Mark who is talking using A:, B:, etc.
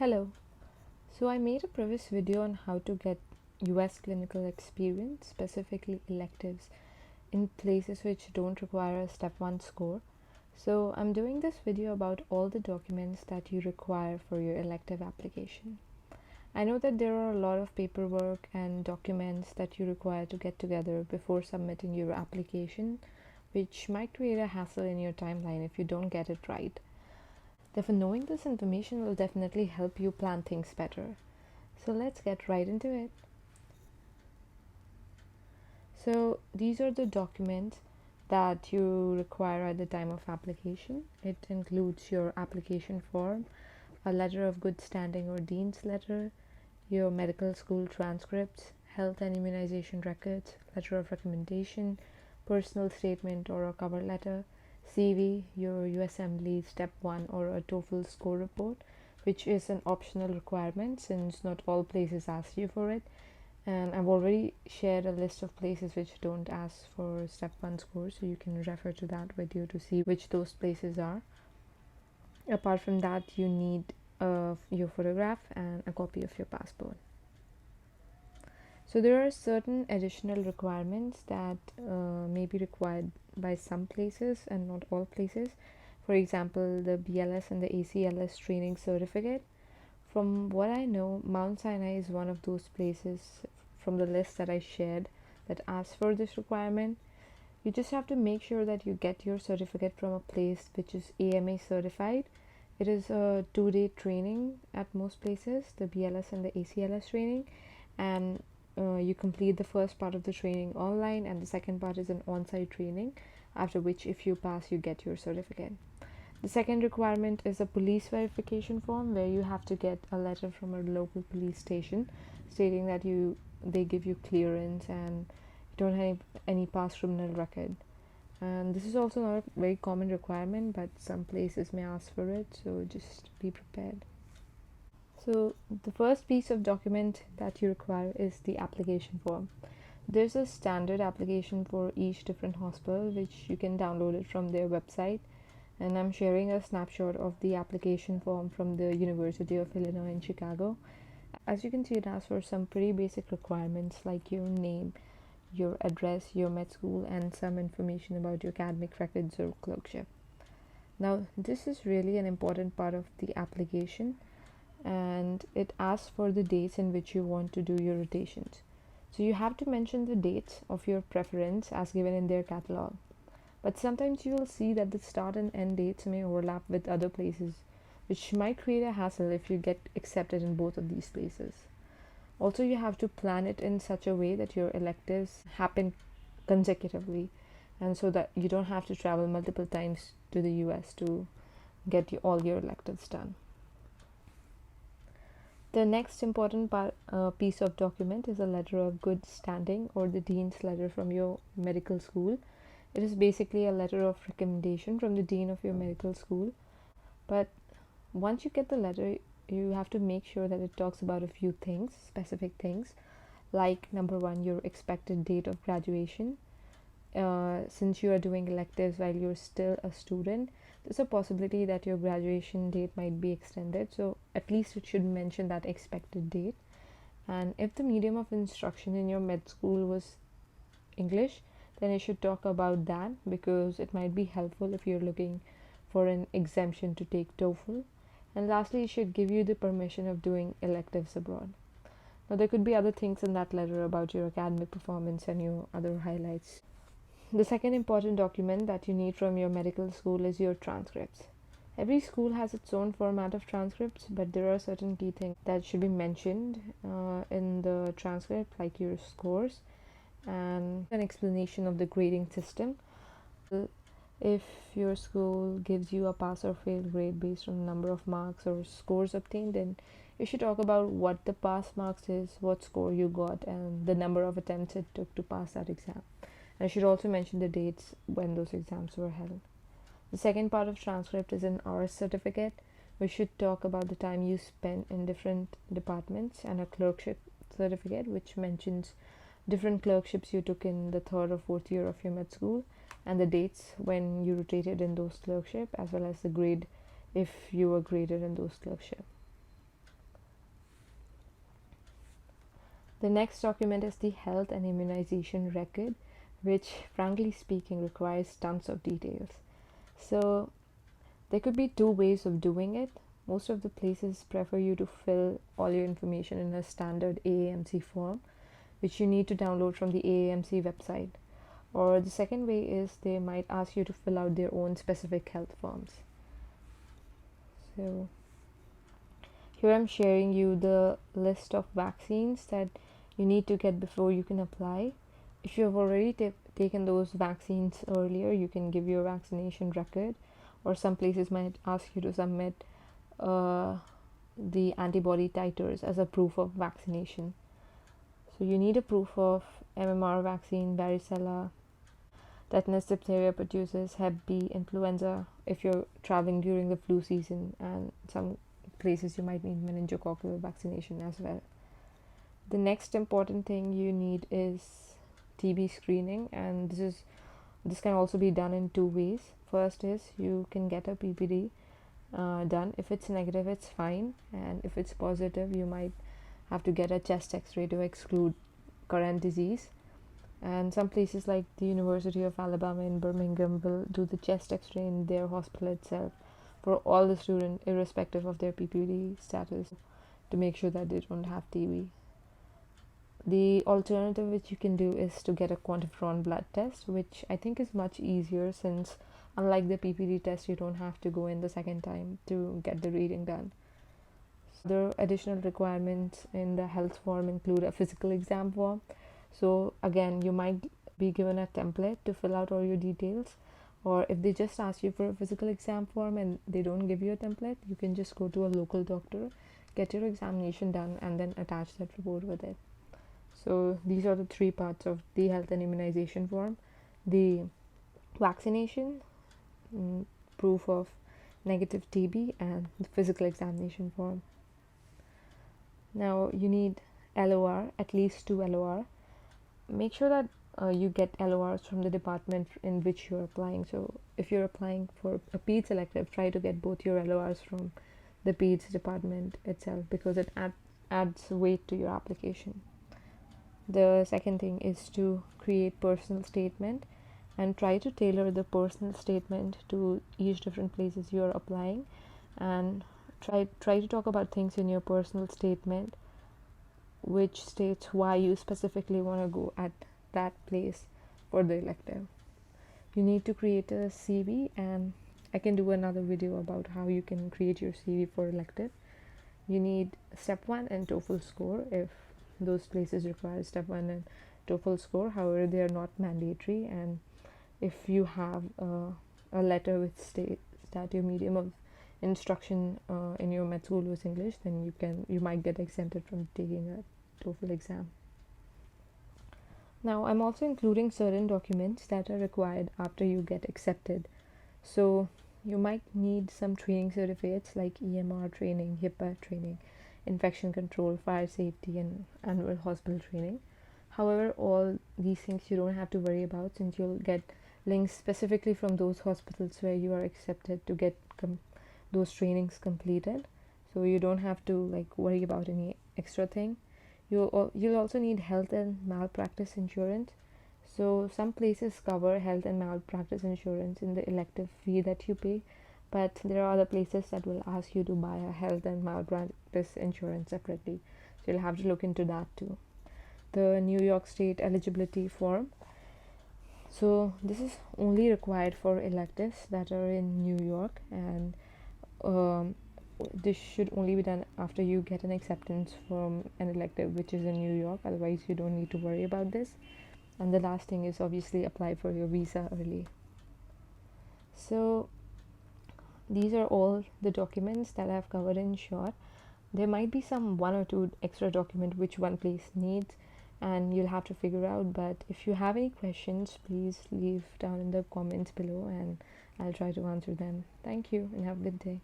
A: Hello. So I made a previous video on how to get US clinical experience, specifically electives, in places which don't require a step 1 score. So I'm doing this video about all the documents that you require for your elective application. I know that there are a lot of paperwork and documents that you require to get together before submitting your application, which might create a hassle in your timeline if you don't get it right. Therefore, knowing this information will definitely help you plan things better. So let's get right into it. So these are the documents that you require at the time of application. It includes your application form, a letter of good standing or dean's letter, your medical school transcripts, health and immunization records, letter of recommendation, personal statement or a cover letter, CV, your USMLE Step 1 or a TOEFL score report, which is an optional requirement since not all places ask you for it. And I've already shared a list of places which don't ask for Step 1 scores, so you can refer to that video to see which those places are. Apart from that, you need your photograph and a copy of your passport. So there are certain additional requirements that may be required by some places and not all places. For example, the BLS and the ACLS training certificate. From what I know, Mount Sinai is one of those places from the list that I shared that asks for this requirement. You just have to make sure that you get your certificate from a place which is AMA certified. It is a 2-day training at most places, the BLS and the ACLS training, and you complete the first part of the training online, and the second part is an on-site training, after which if you pass you get your certificate. The second requirement is a police verification form where you have to get a letter from a local police station stating that they give you clearance and you don't have any past criminal record. And this is also not a very common requirement, but some places may ask for it, so just be prepared. So the first piece of document that you require is the application form. There's a standard application for each different hospital which you can download it from their website, and I'm sharing a snapshot of the application form from the University of Illinois in Chicago. As you can see, it asks for some pretty basic requirements like your name, your address, your med school, and some information about your academic records or clerkship. Now this is really an important part of the application, and it asks for the dates in which you want to do your rotations. So you have to mention the dates of your preference as given in their catalog. But sometimes you will see that the start and end dates may overlap with other places, which might create a hassle if you get accepted in both of these places. Also, you have to plan it in such a way that your electives happen consecutively, and so that you don't have to travel multiple times to the US to get all your electives done. The next important piece of document is a letter of good standing or the dean's letter from your medical school. It is basically a letter of recommendation from the dean of your medical school. But once you get the letter, you have to make sure that it talks about a few things, specific things, like number 1, your expected date of graduation. Since you are doing electives while you're still a student, there's a possibility that your graduation date might be extended, so at least it should mention that expected date. And if the medium of instruction in your med school was English, then you should talk about that because it might be helpful if you're looking for an exemption to take TOEFL. And lastly, it should give you the permission of doing electives abroad. Now there could be other things in that letter about your academic performance and your other highlights. The second important document that you need from your medical school is your transcripts. Every school has its own format of transcripts, but there are certain key things that should be mentioned in the transcript, like your scores and an explanation of the grading system. If your school gives you a pass or fail grade based on the number of marks or scores obtained, then you should talk about what the pass marks is, what score you got, and the number of attempts it took to pass that exam. And I should also mention the dates when those exams were held. The second part of transcript is an hours certificate. We should talk about the time you spent in different departments, and a clerkship certificate which mentions different clerkships you took in the 3rd or 4th year of your med school, and the dates when you rotated in those clerkship, as well as the grade if you were graded in those clerkship. The next document is the health and immunization record, which frankly speaking requires tons of details. So there could be two ways of doing it. Most of the places prefer you to fill all your information in a standard AAMC form, which you need to download from the AAMC website. Or the second way is they might ask you to fill out their own specific health forms. So here I'm sharing you the list of vaccines that you need to get before you can apply. If you have already taken those vaccines earlier, you can give your vaccination record, or some places might ask you to submit the antibody titers as a proof of vaccination. So you need a proof of MMR vaccine, varicella, tetanus, diphtheria, pertussis, Hep B, influenza if you're traveling during the flu season, and some places you might need meningococcal vaccination as well. The next important thing you need is TB screening, and this can also be done in two ways. First is you can get a PPD done. If it's negative, it's fine, and if it's positive, you might have to get a chest x-ray to exclude current disease. And some places like the University of Alabama in Birmingham will do the chest x-ray in their hospital itself for all the students, irrespective of their PPD status, to make sure that they don't have TB. The alternative which you can do is to get a quantiferon blood test, which I think is much easier, since unlike the PPD test, you don't have to go in the second time to get the reading done. Other additional requirements in the health form include a physical exam form. So again, you might be given a template to fill out all your details, or if they just ask you for a physical exam form and they don't give you a template, you can just go to a local doctor, get your examination done, and then attach that report with it. So these are the three parts of the health and immunization form: the vaccination, proof of negative TB, and the physical examination form. Now you need LOR, at least 2 LOR. Make sure that you get LORs from the department in which you're applying. So if you're applying for a PEDS elective, try to get both your LORs from the PEDS department itself, because it adds weight to your application. The second thing is to create personal statement, and try to tailor the personal statement to each different places you're applying, and try to talk about things in your personal statement which states why you specifically want to go at that place for the elective. You need to create a CV, and I can do another video about how you can create your CV for elective. You need step 1 and TOEFL score if those places require step 1 and TOEFL score. However, they are not mandatory, and if you have a letter which states that your medium of instruction in your med school was English, then you might get exempted from taking a TOEFL exam. Now I'm also including certain documents that are required after you get accepted. So you might need some training certificates like EMR training, HIPAA training, infection control, fire safety, and annual hospital training. However, all these things you don't have to worry about, since you'll get links specifically from those hospitals where you are accepted to get those trainings completed. So you don't have to worry about any extra thing. You'll also need health and malpractice insurance. So some places cover health and malpractice insurance in the elective fee that you pay, but there are other places that will ask you to buy a health and malpractice insurance separately. So you'll have to look into that too. The New York State eligibility form. So this is only required for electives that are in New York, and this should only be done after you get an acceptance from an elective which is in New York. Otherwise, you don't need to worry about this. And the last thing is obviously apply for your visa early. So these are all the documents that I've covered in short. There might be some 1 or 2 extra document which one place needs, and you'll have to figure out. But if you have any questions, please leave down in the comments below, and I'll try to answer them. Thank you, and have a good day.